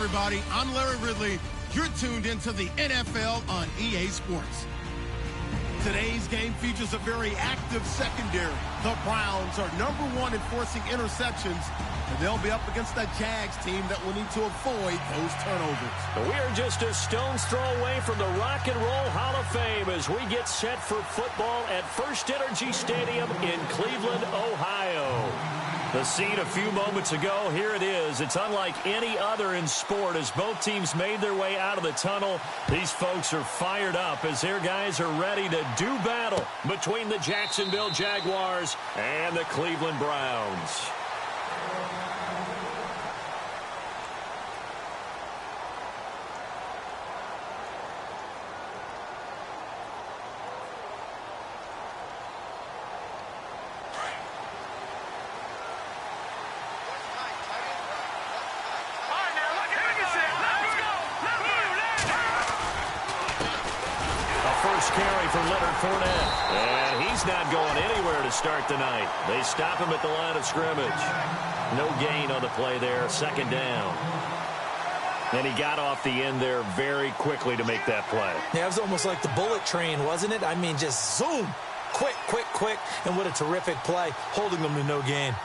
everybody. I'm Larry Ridley. You're tuned into the NFL on EA Sports. Today's game features a very active secondary. The Browns are #1 in forcing interceptions, and they'll be up against a Jags team that will need to avoid those turnovers. We are just a stone's throw away from the Rock and Roll Hall of Fame as we get set for football at First Energy Stadium in Cleveland, Ohio. The scene a few moments ago, here it is. It's unlike any other in sport as both teams made their way out of the tunnel. These folks are fired up as their guys are ready to do battle between the Jacksonville Jaguars and the Cleveland Browns. Carry for Leonard Fournette. And he's not going anywhere to start the night. They stop him at the line of scrimmage. No gain on the play there. Second down. And he got off the end there very quickly to make that play. Yeah, it was almost like the bullet train, wasn't it? I mean, just zoom. Quick, quick, quick. And what a terrific play, holding them to no gain.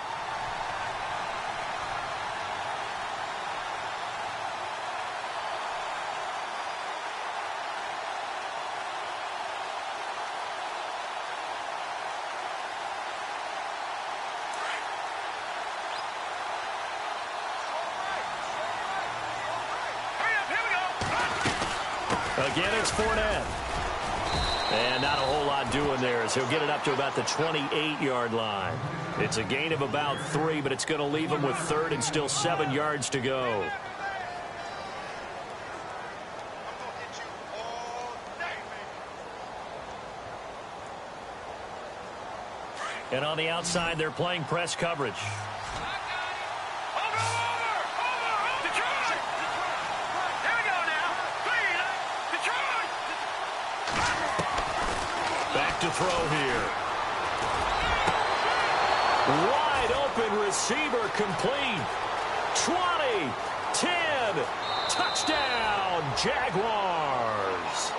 Again, it's Fournette. And not a whole lot doing there as he'll get it up to about the 28-yard line. It's a gain of about 3, but it's going to leave him with 3rd and still 7 yards to go. And on the outside, they're playing press coverage. To throw here. Wide open receiver complete. 20, 10, touchdown Jaguars.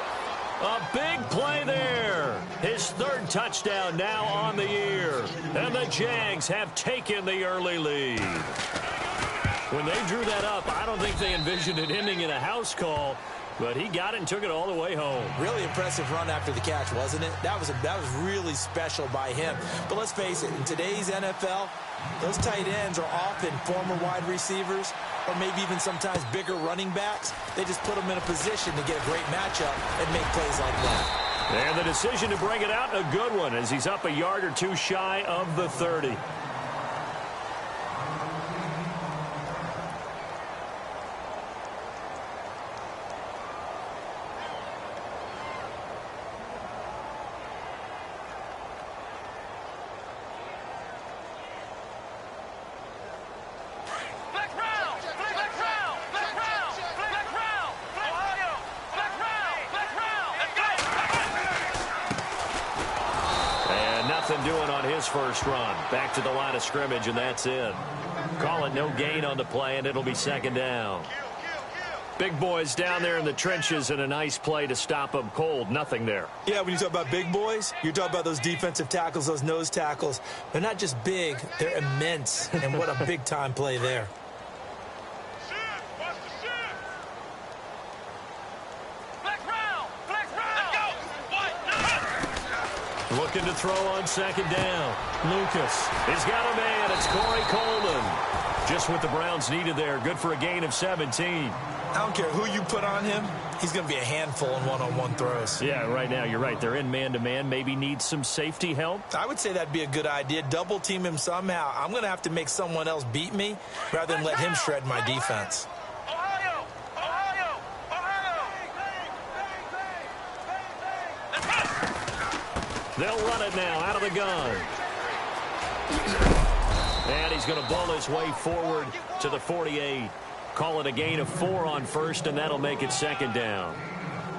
A big play there. His 3rd touchdown now on the year. And the Jags have taken the early lead. When they drew that up, I don't think they envisioned it ending in a house call. But he got it and took it all the way home. Really impressive run after the catch, wasn't it? That was really special by him. But let's face it, in today's NFL, those tight ends are often former wide receivers or maybe even sometimes bigger running backs. They just put them in a position to get a great matchup and make plays like that. And the decision to bring it out, a good one, as he's up a yard or two shy of the 30. Doing on his first run. Back to the line of scrimmage, and that's it. Call it no gain on the play, and it'll be 2nd down. Big boys down there in the trenches, and a nice play to stop them cold. Nothing there. Yeah, when you talk about big boys, you're talking about those defensive tackles, those nose tackles. They're not just big, they're immense, and what a big-time play there. Looking to throw on 2nd down. Lucas. He's got a man. It's Corey Coleman. Just what the Browns needed there. Good for a gain of 17. I don't care who you put on him. He's going to be a handful in one-on-one throws. Yeah, right now you're right. They're in man-to-man. Maybe need some safety help. I would say that'd be a good idea. Double team him somehow. I'm going to have to make someone else beat me rather than let him shred my defense. They'll run it now out of the gun. And he's going to ball his way forward to the 48. Call it a gain of 4 on first, and that'll make it 2nd down.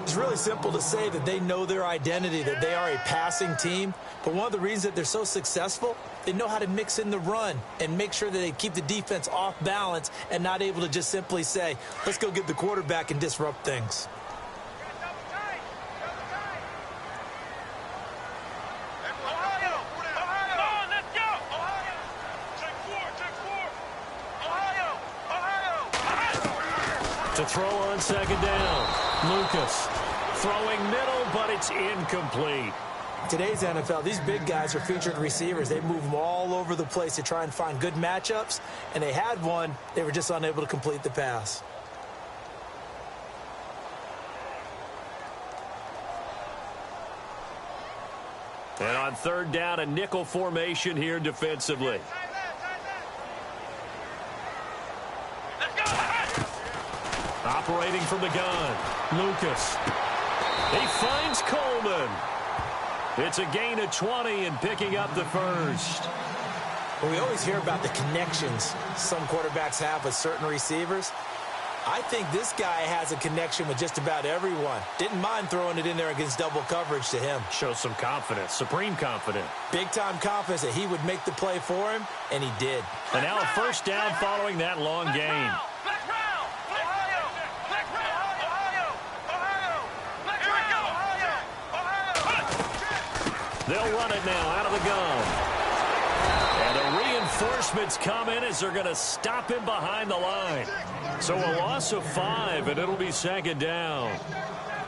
It's really simple to say that they know their identity, that they are a passing team. But one of the reasons that they're so successful, they know how to mix in the run and make sure that they keep the defense off balance and not able to just simply say, let's go get the quarterback and disrupt things. To throw on second down, Lucas throwing middle, but it's incomplete. Today's NFL, these big guys are featured receivers. They move them all over the place to try and find good matchups, and they had one. They were just unable to complete the pass. And on third down, a nickel formation here defensively. Operating from the gun, Lucas. He finds Coleman. It's a gain of 20 and picking up the first. Well, we always hear about the connections some quarterbacks have with certain receivers. I think this guy has a connection with just about everyone. Didn't mind throwing it in there against double coverage to him. Shows some confidence, supreme confidence. Big-time confidence that he would make the play for him, and he did. And now a first down following that long gain. They'll run it now out of the gun. And the reinforcements come in as they're going to stop him behind the line. So a loss of 5, and it'll be second down.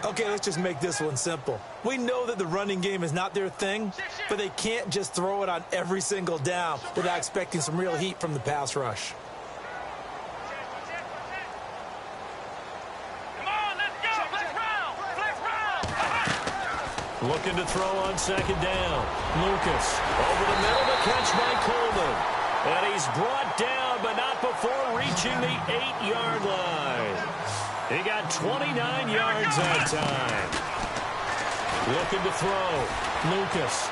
Okay, let's just make this one simple. We know that the running game is not their thing, but they can't just throw it on every single down without expecting some real heat from the pass rush. Looking to throw on second down. Lucas over the middle, the catch by Coleman. And he's brought down, but not before reaching the 8-yard line. He got 29 yards that time. Looking to throw. Lucas.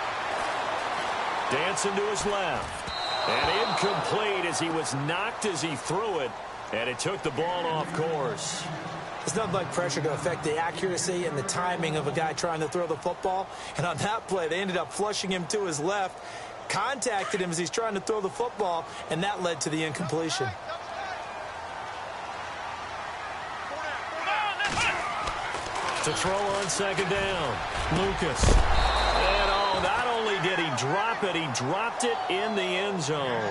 Dancing to his left. And incomplete as he was knocked as he threw it. And it took the ball off course. It's nothing like pressure to affect the accuracy and the timing of a guy trying to throw the football. And on that play, they ended up flushing him to his left, contacted him as he's trying to throw the football, and that led to the incompletion. To throw on second down, Lucas. And oh, not only did he drop it, he dropped it in the end zone.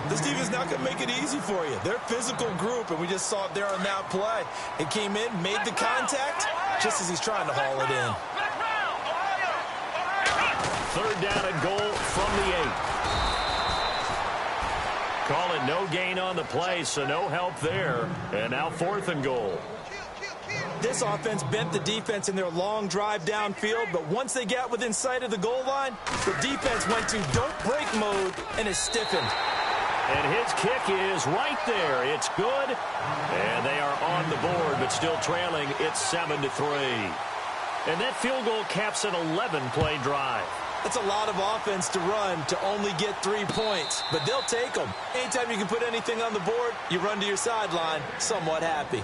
This team is not going to make it easy for you. They're a physical group, and we just saw it there on that play. It came in, made the contact, just as he's trying to haul it in. Third down and goal from the 8. Call it no gain on the play, so no help there. And now 4th and goal. This offense bent the defense in their long drive downfield, but once they got within sight of the goal line, the defense went to don't break mode, and is stiffened. And his kick is right there. It's good. And they are on the board, but still trailing. It's 7-3. And that field goal caps an 11-play drive. That's a lot of offense to run to only get 3 points, but they'll take them. Anytime you can put anything on the board, you run to your sideline somewhat happy.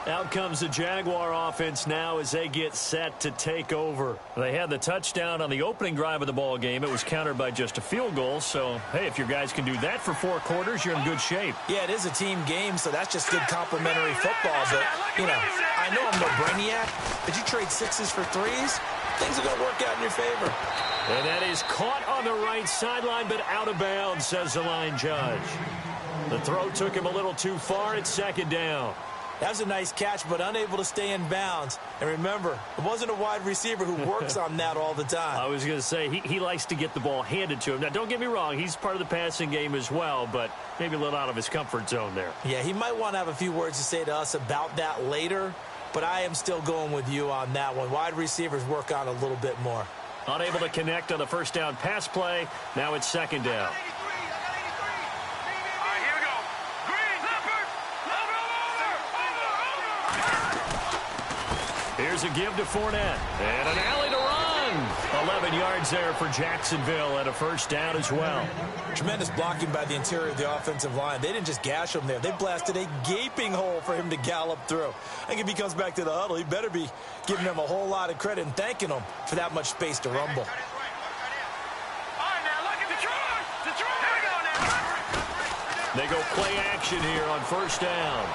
Out comes the Jaguar offense now as they get set to take over. They had the touchdown on the opening drive of the ball game. It was countered by just a field goal. So, hey, if your guys can do that for 4 quarters, you're in good shape. Yeah, it is a team game, so that's just good complimentary football. But, you know, I know I'm no brainiac, but you trade 6s for 3s, things are going to work out in your favor. And that is caught on the right sideline, but out of bounds, says the line judge. The throw took him a little too far. It's second down. That was a nice catch, but unable to stay in bounds. And remember, it wasn't a wide receiver who works on that all the time. I was going to say, he likes to get the ball handed to him. Now, don't get me wrong, he's part of the passing game as well, but maybe a little out of his comfort zone there. Yeah, he might want to have a few words to say to us about that later, but I am still going with you on that one. Wide receivers work on a little bit more. Unable to connect on the first down pass play. Now it's second down. Here's a give to Fournette. And an alley to run. 11 yards there for Jacksonville and a first down as well. Tremendous blocking by the interior of the offensive line. They didn't just gash him there. They blasted a gaping hole for him to gallop through. I think if he comes back to the huddle, he better be giving them a whole lot of credit and thanking them for that much space to rumble. They go play action here on first down.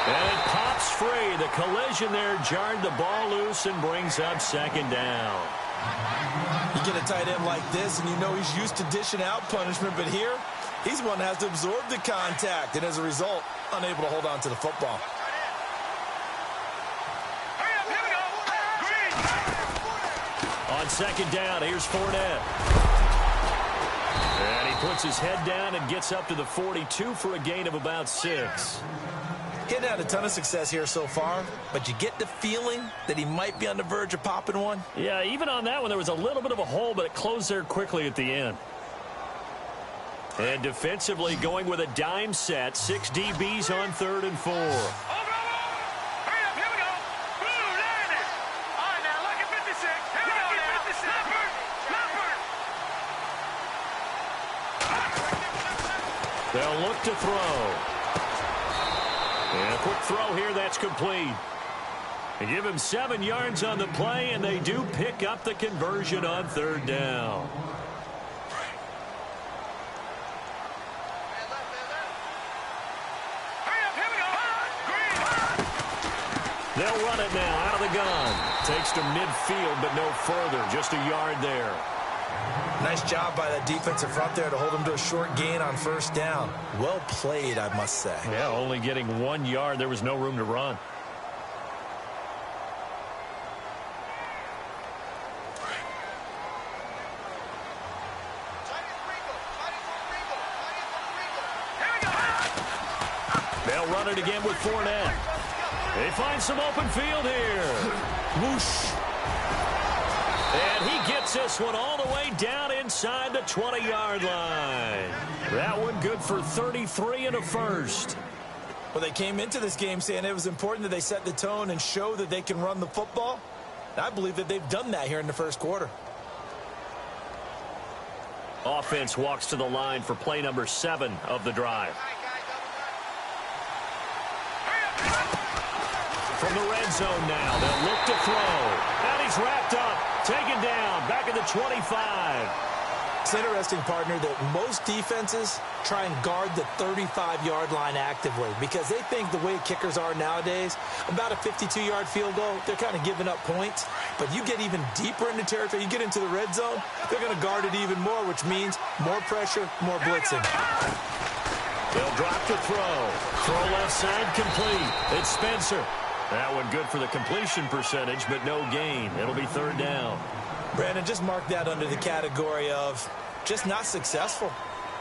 And it pops free. The collision there jarred the ball loose and brings up second down. You get a tight end like this, and you know he's used to dishing out punishment, but here, he's one that has to absorb the contact, and as a result, unable to hold on to the football. On second down, here's Fournette. And he puts his head down and gets up to the 42 for a gain of about 6. He hadn't had a ton of success here so far, but you get the feeling that he might be on the verge of popping one. Yeah, even on that one, there was a little bit of a hole, but it closed there quickly at the end. And defensively going with a dime set, 6 DBs on 3rd and 4. They'll look to throw. And a quick throw here, that's complete. They give him 7 yards on the play, and they do pick up the conversion on 3rd down. They'll run it now out of the gun. Takes to midfield, but no further. Just a yard there. Nice job by that defensive front there to hold him to a short gain on first down. Well played, I must say. Yeah, only getting 1 yard. There was no room to run. They'll run it again with Fournette. They find some open field here. Whoosh. And he gets this one all the way down inside the 20-yard line. That one good for 33 and a first. Well, they came into this game saying it was important that they set the tone and show that they can run the football. I believe that they've done that here in the first quarter. Offense walks to the line for play number 7 of the drive. From the red zone now, they'll look to throw. And he's wrapped up, taken down, back at the 25. It's interesting, partner, that most defenses try and guard the 35-yard line actively because they think the way kickers are nowadays, about a 52-yard field goal, they're kind of giving up points. But you get even deeper into territory, you get into the red zone, they're going to guard it even more, which means more pressure, more blitzing. They'll drop to throw. Throw left side complete. It's Spencer. That one good for the completion percentage, but no gain. It'll be 3rd down. Brandon, just mark that under the category of just not successful.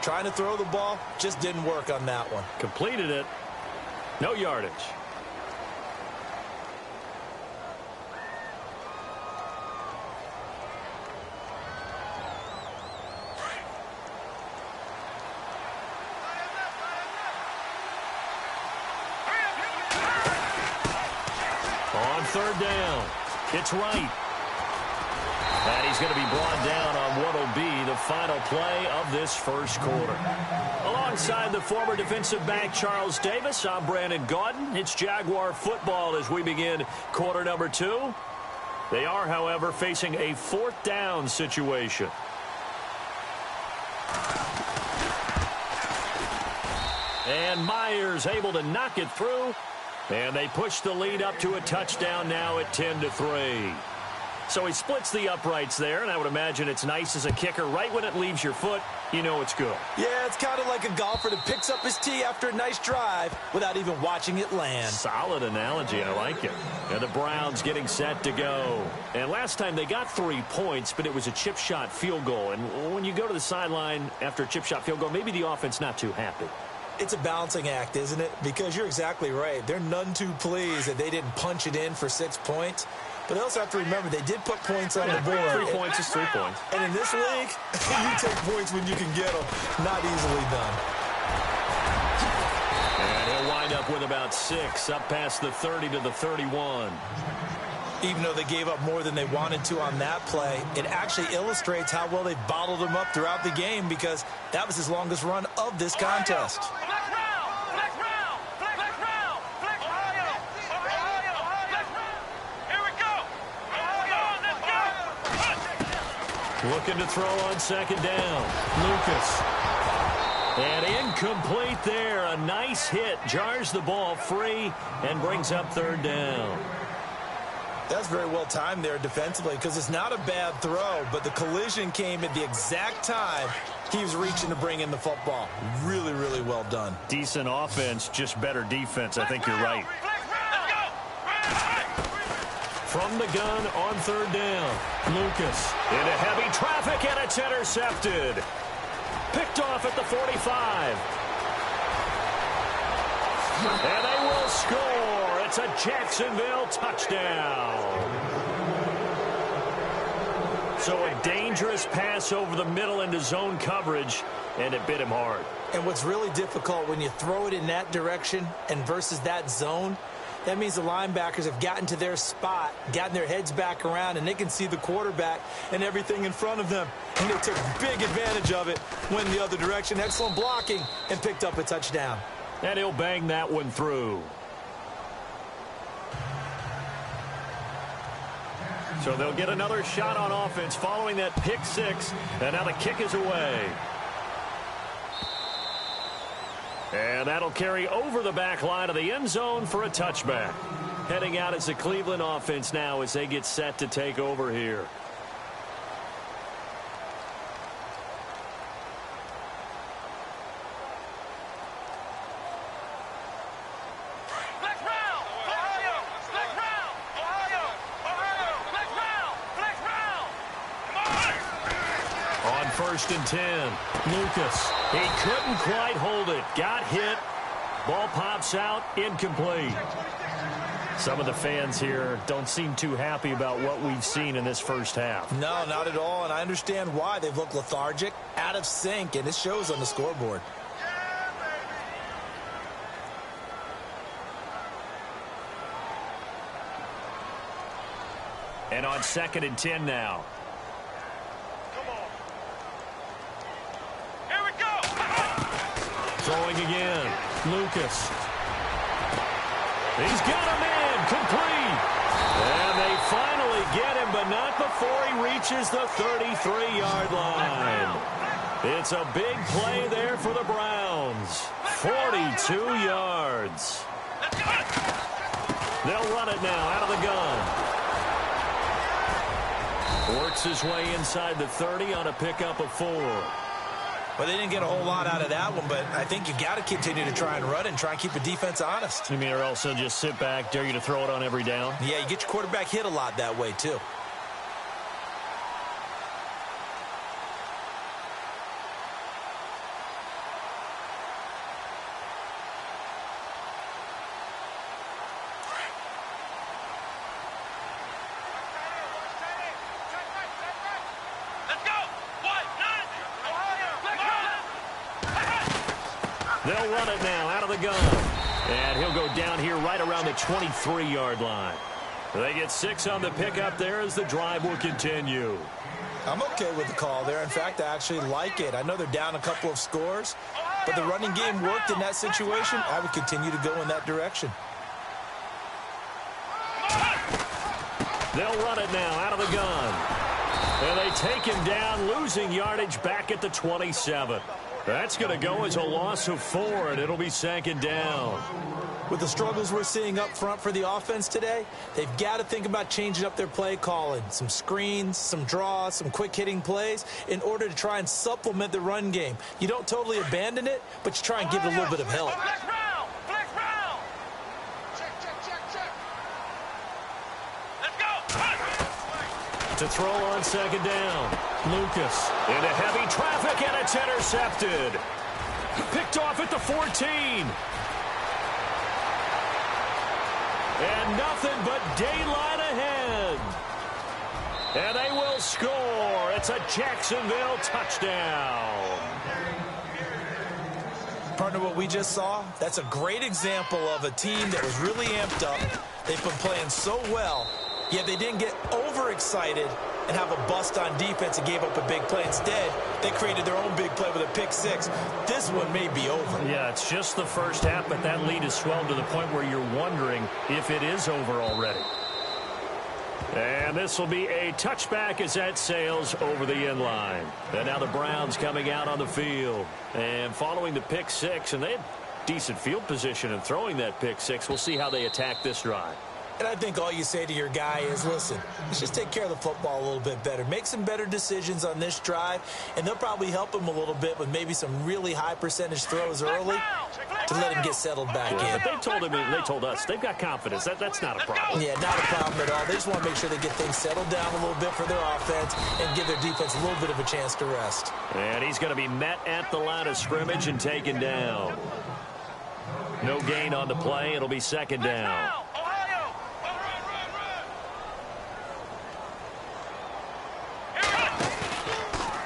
Trying to throw the ball, just didn't work on that one. Completed it. No yardage. On 3rd down, it's Wright. And he's going to be brought down on what will be the final play of this first quarter. Alongside the former defensive back Charles Davis, I'm Brandon Gaudin. It's Jaguar football as we begin quarter number 2. They are, however, facing a 4th down situation. And Myers able to knock it through. And they push the lead up to a touchdown now at 10-3. So he splits the uprights there, and I would imagine it's nice as a kicker. Right when it leaves your foot, you know it's good. Yeah, it's kind of like a golfer that picks up his tee after a nice drive without even watching it land. Solid analogy. I like it. And the Browns getting set to go. And last time they got 3 points, but it was a chip shot field goal. And when you go to the sideline after a chip shot field goal, maybe the offense not too happy. It's a balancing act, isn't it? Because you're exactly right. They're none too pleased that they didn't punch it in for 6 points. But they also have to remember they did put points on the board. 3 points is 3 points. And in this league, you take points when you can get them. Not easily done. And he'll wind up with about 6 up past the 30 to the 31. Even though they gave up more than they wanted to on that play, it actually illustrates how well they've bottled him up throughout the game, because that was his longest run of this contest. Looking to throw on second down. Lucas. And incomplete there. A nice hit. Jars the ball free and brings up third down. That's very well timed there defensively, because it's not a bad throw, but the collision came at the exact time he was reaching to bring in the football. Really, really well done. Decent offense, just better defense. I think you're right. From the gun on third down. Lucas into heavy traffic, and it's intercepted. Picked off at the 45. And they will score. It's a Jacksonville touchdown. So a dangerous pass over the middle into zone coverage, and it bit him hard. And what's really difficult when you throw it in that direction and versus that zone, that means the linebackers have gotten to their spot, gotten their heads back around, and they can see the quarterback and everything in front of them. And they took big advantage of it, went the other direction. Excellent blocking, and picked up a touchdown. And he'll bang that one through. So they'll get another shot on offense following that pick six. And now the kick is away. And that'll carry over the back line of the end zone for a touchback. Heading out as the Cleveland offense now as they get set to take over here. First and 10. Lucas. He couldn't quite hold it. Got hit. Ball pops out. Incomplete. Some of the fans here don't seem too happy about what we've seen in this first half. No, not at all, and I understand why. They've looked lethargic, out of sync, and it shows on the scoreboard. And on second and 10 now. Throwing again. Lucas. He's got a man. Complete. And they finally get him, but not before he reaches the 33-yard line. It's a big play there for the Browns. 42 yards. They'll run it now out of the gun. Works his way inside the 30 on a pickup of 4. Well, they didn't get a whole lot out of that one, but I think you got to continue to try and run and try and keep the defense honest. You mean, or also just sit back, dare you to throw it on every down? Yeah, you get your quarterback hit a lot that way, too. They'll run it now out of the gun. And he'll go down here right around the 23-yard line. They get 6 on the pickup there as the drive will continue. I'm okay with the call there. In fact, I actually like it. I know they're down a couple of scores, but the running game worked in that situation. I would continue to go in that direction. They'll run it now out of the gun. And they take him down, losing yardage back at the 27. That's going to go as a loss of 4, and it'll be second down. With the struggles we're seeing up front for the offense today, they've got to think about changing up their play calling. Some screens, some draws, some quick-hitting plays in order to try and supplement the run game. You don't totally abandon it, but you try and give it a little bit of help. To throw on second down. Lucas into heavy traffic, and it's intercepted. Picked off at the 14. And nothing but daylight ahead. And they will score. It's a Jacksonville touchdown. Partner, what we just saw, that's a great example of a team that was really amped up. They've been playing so well. Yet they didn't get overexcited and have a bust on defense and gave up a big play. Instead, they created their own big play with a pick-6. This one may be over. Yeah, it's just the first half, but that lead has swelled to the point where you're wondering if it is over already. And this will be a touchback as that sails over the end line. And now the Browns coming out on the field. And following the pick-6, and they had decent field position in throwing that pick-6. We'll see how they attack this drive. And I think all you say to your guy is, listen, let's just take care of the football a little bit better. Make some better decisions on this drive, and they'll probably help him a little bit with maybe some really high percentage throws early to let him get settled back in. But they told us they've got confidence. That's not a problem. Yeah, not a problem at all. They just want to make sure they get things settled down a little bit for their offense and give their defense a little bit of a chance to rest. And he's going to be met at the line of scrimmage and taken down. No gain on the play. It'll be second down.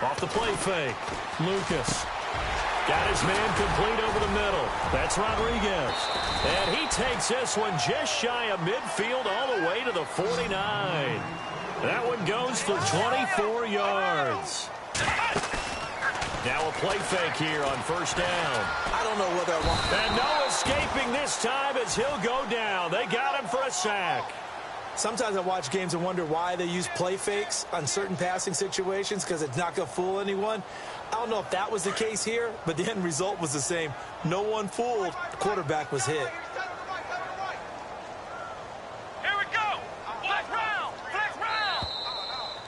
Off the play fake. Lucas. Got his man complete over the middle. That's Rodriguez. And he takes this one just shy of midfield all the way to the 49. That one goes for 24 yards. Now a play fake here on first down. I don't know whether I want... And no escaping this time as he'll go down. They got him for a sack. Sometimes I watch games and wonder why they use play fakes on certain passing situations because it's not going to fool anyone. I don't know if that was the case here, but the end result was the same. No one fooled. The quarterback was hit. Here we go. Flex round. Flex round.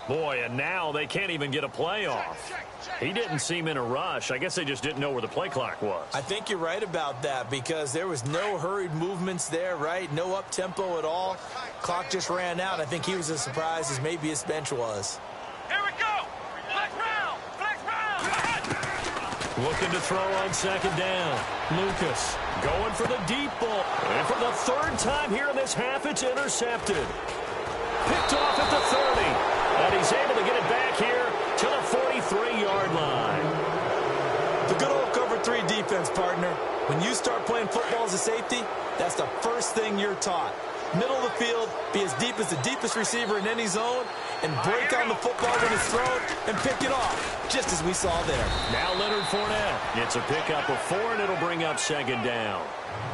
Boy, and now they can't even get a play off. He didn't seem in a rush. I guess they just didn't know where the play clock was. I think you're right about that because there was no hurried movements there, right? No up-tempo at all. Clock just ran out. I think he was as surprised as maybe his bench was. Here we go. Flex round. Flex round. Looking to throw on second down. Lucas going for the deep ball. And for the third time here in this half, it's intercepted. Picked off at the 30. And he's able to get it back here to the 43-yard line. The good old cover 3 defense, partner. When you start playing football as a safety, that's the first thing you're taught. Middle of the field, be as deep as the deepest receiver in any zone, and break on the football when it's thrown and pick it off, just as we saw there. Now Leonard Fournette. It's a pickup of 4, and it'll bring up second down.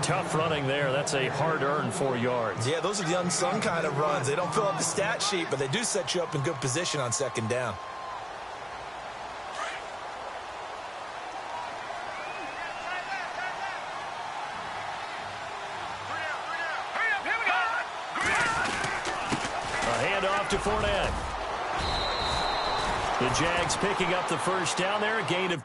Tough running there. That's a hard-earned 4 yards. Yeah, those are the unsung kind of runs. They don't fill up the stat sheet, but they do set you up in good position on second down. To Fournette. The Jags picking up the first down there. A gain of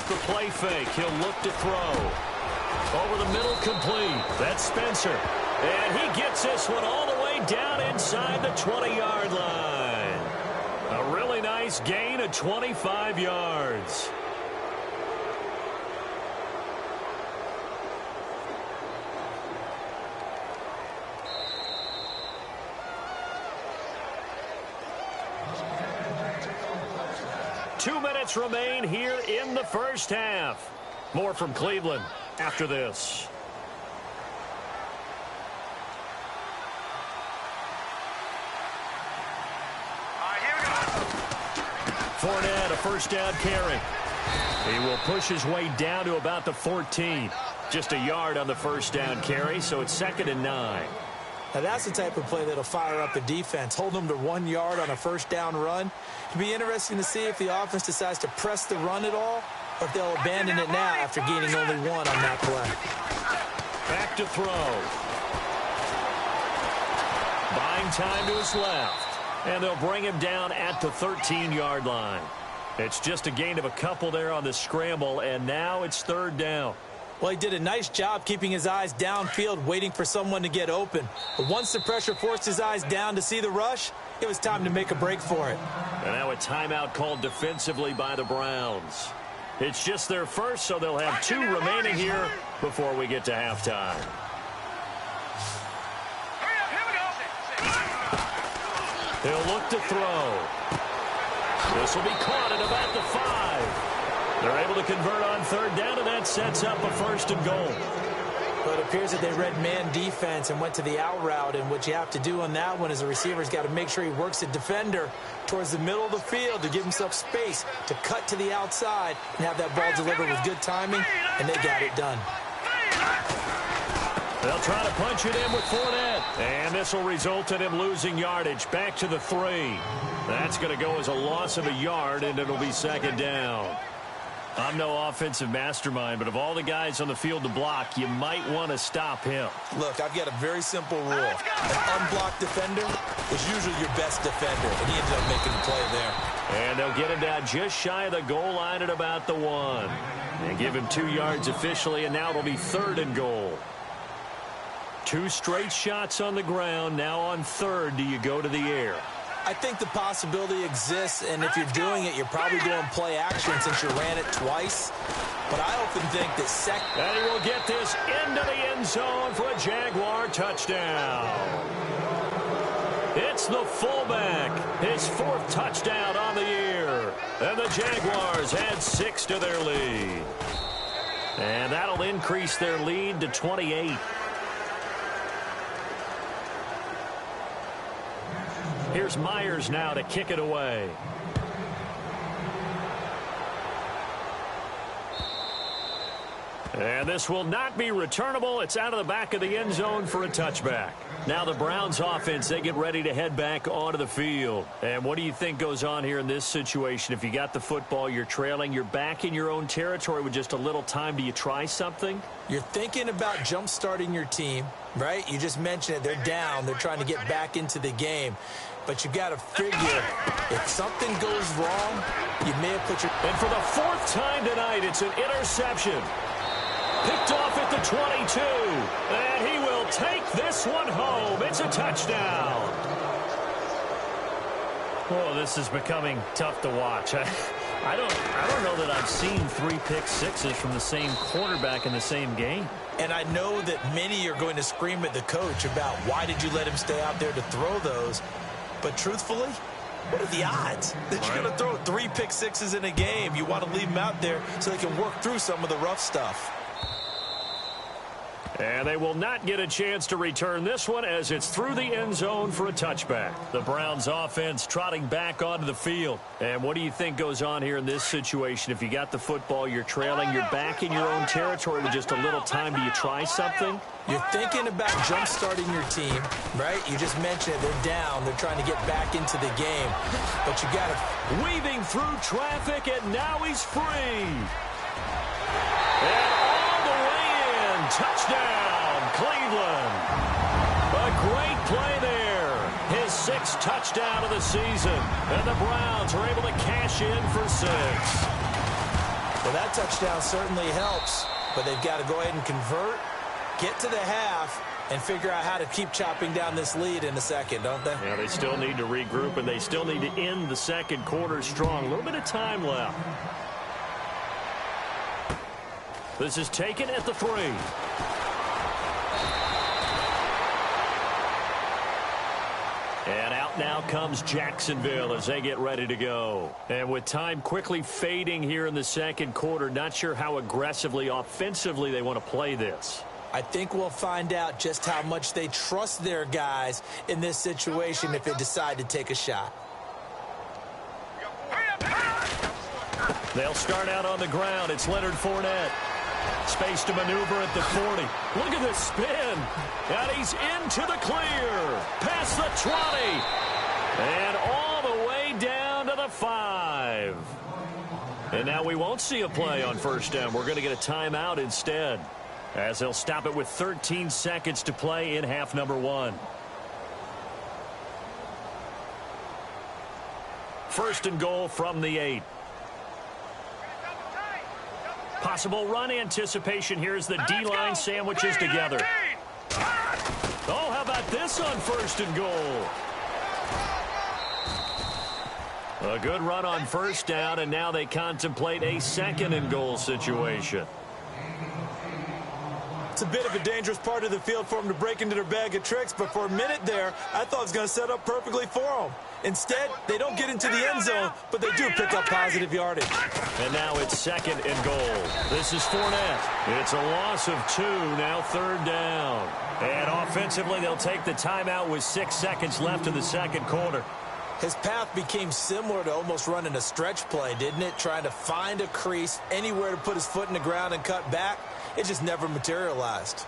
the play fake. He'll look to throw. Over the middle, complete. That's Spencer. And he gets this one all the way down inside the 20-yard line. A really nice gain of 25 yards. Two minutes remain here in the first half. More from Cleveland after this. Fournette, a first down carry. He will push his way down to about the 14. Just a yard on the first down carry, so it's 2nd and 9. Now that's the type of play that'll fire up the defense. Hold them to 1 yard on a first down run. It'll be interesting to see if the offense decides to press the run at all, or if they'll abandon it now after gaining only 1 on that play. Back to throw. Buying time to his left. And they'll bring him down at the 13-yard line. It's just a gain of a couple there on the scramble, and now it's third down. Well, he did a nice job keeping his eyes downfield, waiting for someone to get open. But once the pressure forced his eyes down to see the rush, it was time to make a break for it. And now a timeout called defensively by the Browns. It's just their first, so they'll have 2 remaining here before we get to halftime. He'll look to throw. This will be caught at about the 5. They're able to convert on third down, and that sets up a first and goal. But it appears that they read man defense and went to the out route, and what you have to do on that one is the receiver's got to make sure he works the defender towards the middle of the field to give himself space to cut to the outside and have that ball delivered with good timing, and they got it done. They'll try to punch it in with Fournette, and this will result in him losing yardage back to the 3. That's going to go as a loss of a yard, and it'll be second down. I'm no offensive mastermind, but of all the guys on the field to block, you might want to stop him. Look, I've got a very simple rule. An unblocked defender is usually your best defender, and he ended up making the play there. And they'll get him down just shy of the goal line at about the 1. And give him 2 yards officially, and now it'll be third and goal. 2 straight shots on the ground. Now on third, do you go to the air? I think the possibility exists, and if you're doing it, you're probably going play action since you ran it twice. But I often think that second... And he will get this into the end zone for a Jaguar touchdown. It's the fullback. His 4th touchdown on the year. And the Jaguars add 6 to their lead. And that'll increase their lead to 28. Here's Myers now to kick it away. And this will not be returnable. It's out of the back of the end zone for a touchback. Now the Browns offense, they get ready to head back onto the field. And what do you think goes on here in this situation? If you got the football, you're trailing, you're back in your own territory with just a little time. Do you try something? You're thinking about jump-starting your team, right? You just mentioned it. They're down. They're trying to get back into the game. But you got to figure, if something goes wrong, you may have put your... And for the 4th time tonight, it's an interception. Picked off at the 22. And he will take this one home. It's a touchdown. Oh, this is becoming tough to watch. I don't know that I've seen 3 pick-sixes from the same quarterback in the same game. And I know that many are going to scream at the coach about why did you let him stay out there to throw those. But truthfully, what are the odds that you're going to throw 3 pick-sixes in a game? You want to leave them out there so they can work through some of the rough stuff. And they will not get a chance to return this one as it's through the end zone for a touchback. The Browns offense trotting back onto the field. And what do you think goes on here in this situation? If you got the football, you're trailing, you're back in your own territory with just a little time. Do you try something? You're thinking about jump-starting your team, right? You just mentioned it. They're down. They're trying to get back into the game. But you got to... Weaving through traffic, and now he's free. And all the way in. Touchdown, Cleveland. A great play there. His 6th touchdown of the season. And the Browns are able to cash in for 6. Well, that touchdown certainly helps. But they've got to go ahead and convert, get to the half, and figure out how to keep chopping down this lead in the second, don't they? Yeah, they still need to regroup, and they still need to end the second quarter strong. A little bit of time left. This is taken at the 3. And out now comes Jacksonville as they get ready to go. And with time quickly fading here in the second quarter, not sure how aggressively, offensively they want to play this. I think we'll find out just how much they trust their guys in this situation if they decide to take a shot. They'll start out on the ground. It's Leonard Fournette. Space to maneuver at the 40. Look at this spin. And he's into the clear. Past the 20. And all the way down to the 5. And now we won't see a play on first down. We're going to get a timeout instead, as they'll stop it with 13 seconds to play in half number 1. First and goal from the 8. Possible run anticipation here as the D-line sandwiches together. Oh, how about this on 1st and goal? A good run on 1st down, and now they contemplate a 2nd and goal situation. It's a bit of a dangerous part of the field for them to break into their bag of tricks, but for a minute there, I thought it was going to set up perfectly for them. Instead, they don't get into the end zone, but they do pick up positive yardage. And now it's 2nd and goal. This is Fournette. It's a loss of 2, now 3rd down. And offensively, they'll take the timeout with 6 seconds left in the 2nd quarter. His path became similar to almost running a stretch play, didn't it? Trying to find a crease, anywhere to put his foot in the ground and cut back. It just never materialized.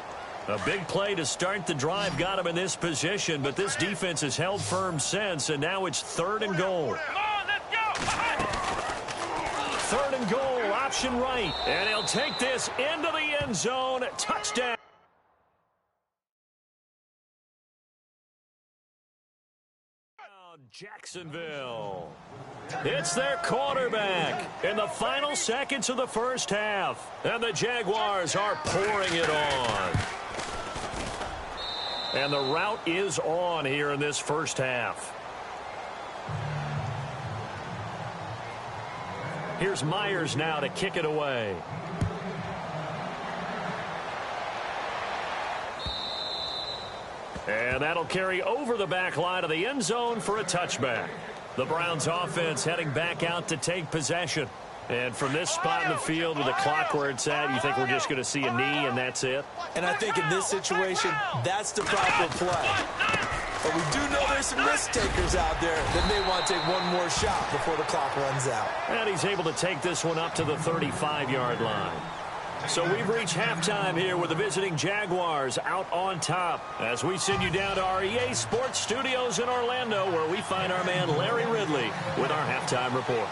A big play to start the drive got him in this position, but this defense has held firm since, and now it's 3rd and goal. Come on, let's go. 3rd and goal, option right. And he'll take this into the end zone. Touchdown. Jacksonville. It's their quarterback in the final seconds of the 1st half. And the Jaguars are pouring it on. And the route is on here in this 1st half. Here's Myers now to kick it away. And that'll carry over the back line of the end zone for a touchback. The Browns offense heading back out to take possession. And from this spot in the field with the clock where it's at, you think we're just going to see a knee and that's it? And I think in this situation, that's the proper play. But we do know there's some risk takers out there that may want to take one more shot before the clock runs out. And he's able to take this one up to the 35-yard line. So we've reached halftime here with the visiting Jaguars out on top as we send you down to our EA Sports Studios in Orlando where we find our man Larry Ridley with our halftime report.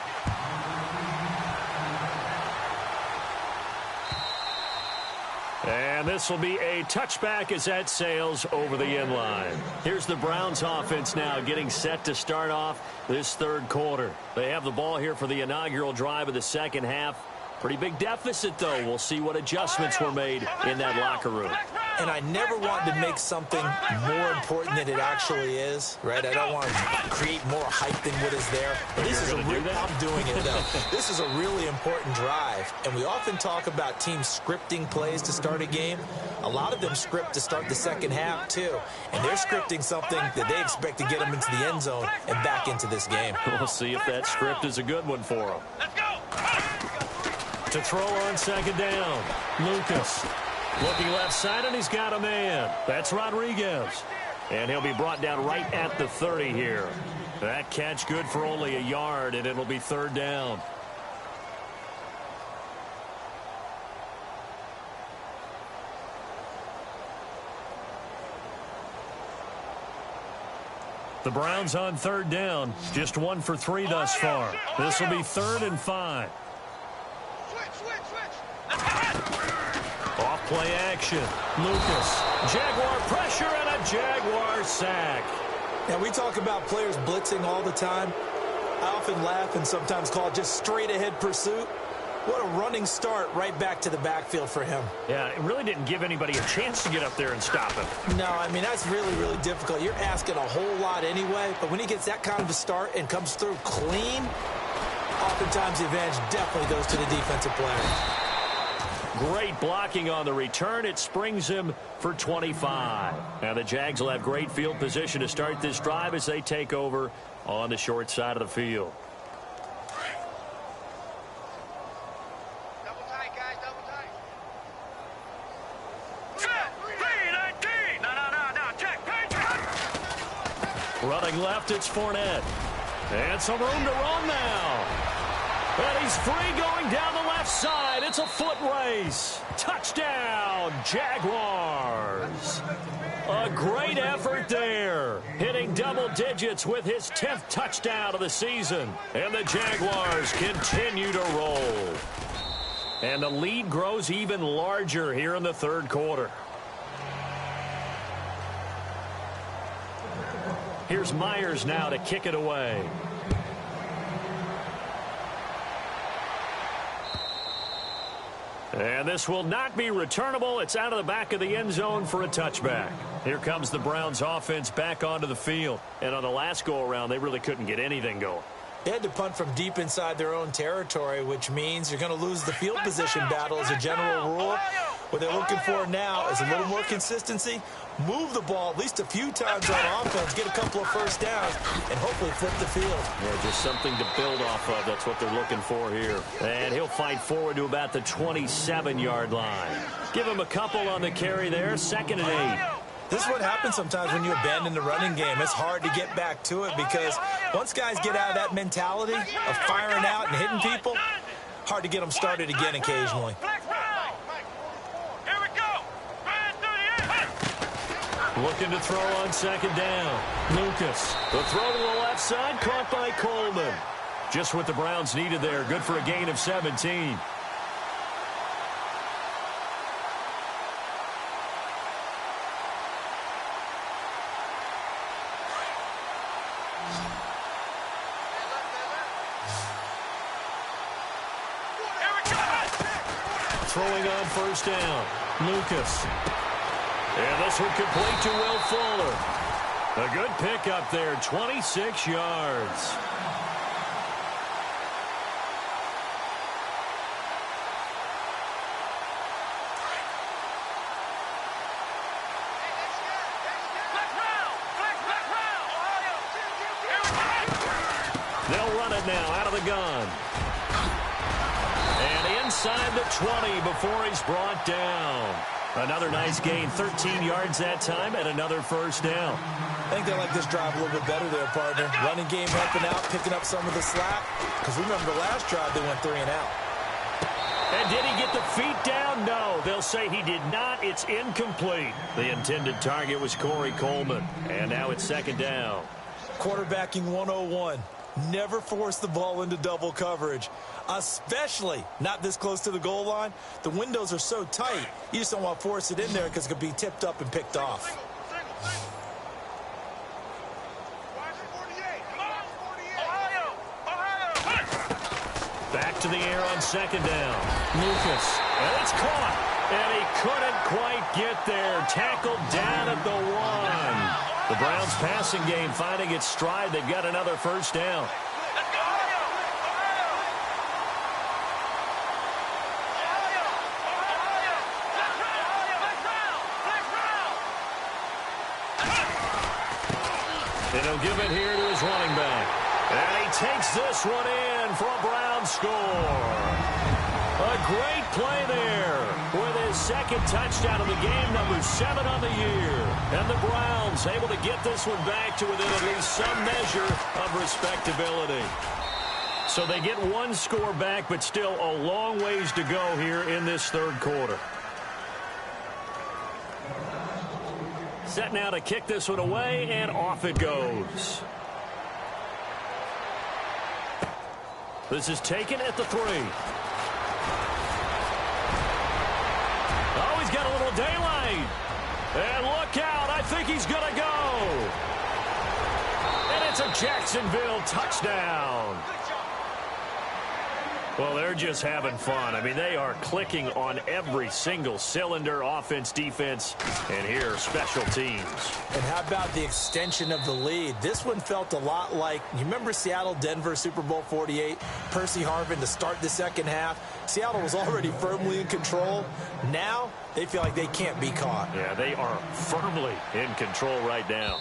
And this will be a touchback as that sails over the end line. Here's the Browns offense now getting set to start off this 3rd quarter. They have the ball here for the inaugural drive of the 2nd half. Pretty big deficit, though. We'll see what adjustments were made in that locker room. And I never want to make something more important than it actually is, right? I don't want to create more hype than what is there. But this is I'm doing it, though. This is a really important drive. And we often talk about teams scripting plays to start a game. A lot of them script to start the 2nd half, too. And they're scripting something that they expect to get them into the end zone and back into this game. We'll see if that script is a good one for them. Let's go. To throw on 2nd down. Lucas looking left side, and he's got a man. That's Rodriguez. And he'll be brought down right at the 30 here. That catch good for only a yard, and it'll be 3rd down. The Browns on 3rd down. Just 1 for 3 thus far. This will be 3rd and 5. Off play action. Lucas. Jaguar pressure and a Jaguar sack. Now, we talk about players blitzing all the time. I often laugh and sometimes call it just straight ahead pursuit. What a running start right back to the backfield for him. Yeah, it really didn't give anybody a chance to get up there and stop him. No, I mean, that's really, really difficult. You're asking a whole lot anyway, but when he gets that kind of a start and comes through clean, oftentimes the advantage definitely goes to the defensive player. Great blocking on the return. It springs him for 25. Now the Jags will have great field position to start this drive as they take over on the short side of the field. Double tight, guys, double tight. Set, 3-19. No, check, Running left, it's Fournette. And some room to run now. And he's free going down the left side. It's a foot race. Touchdown, Jaguars. A great effort there. Hitting double digits with his 10th touchdown of the season. And the Jaguars continue to roll. And the lead grows even larger here in the 3rd quarter. Here's Myers now to kick it away. And this will not be returnable. It's out of the back of the end zone for a touchback. Here comes the Browns offense back onto the field. And on the last go-around, they really couldn't get anything going. They had to punt from deep inside their own territory, which means you're going to lose the field position battle as a general rule. What they're looking for now is a little more consistency, move the ball at least a few times on offense, get a couple of first downs, and hopefully flip the field. Yeah, just something to build off of. That's what they're looking for here. And he'll fight forward to about the 27-yard line. Give him a couple on the carry there, 2nd and 8. This is what happens sometimes when you abandon the running game. It's hard to get back to it because once guys get out of that mentality of firing out and hitting people, hard to get them started again occasionally. Here we go. Looking to throw on 2nd down. Lucas. The throw to the left side, caught by Coleman. Just what the Browns needed there. Good for a gain of 17. Throwing on 1st down. Lucas. And this one complete to Will Fuller. A good pickup there, 26 yards. They'll run it now out of the gun. And inside the 20 before he's brought down. Another nice gain, 13 yards that time, and another 1st down. I think they like this drive a little bit better there, partner. Running game helping out, picking up some of the slack. Because remember the last drive, they went 3 and out. And did he get the feet down? No, they'll say he did not. It's incomplete. The intended target was Corey Coleman. And now it's 2nd down. Quarterbacking 101. Never force the ball into double coverage, especially not this close to the goal line. The windows are so tight, you just don't want to force it in there because it could be tipped up and picked off. Back to the air on 2nd down. Lucas. And it's caught. And he couldn't quite get there. Tackled down at the 1. The Browns passing game finding its stride. They've got another 1st down. And he'll give it here to his running back. And he takes this one in for a Browns score. A great play there with his 2nd touchdown of the game, number 7 on the year. And the Browns able to get this one back to within at least some measure of respectability. So they get 1 score back, but still a long ways to go here in this 3rd quarter. Set now to kick this one away, and off it goes. This is taken at the 3. Oh, he's got a little daylight. And look out. I think he's going to go. And it's a Jacksonville touchdown. Well, they're just having fun. I mean, they are clicking on every single cylinder, offense, defense, and here, special teams. And how about the extension of the lead? This one felt a lot like, you remember Seattle-Denver Super Bowl 48? Percy Harvin to start the 2nd half. Seattle was already firmly in control. Now, they feel like they can't be caught. Yeah, they are firmly in control right now.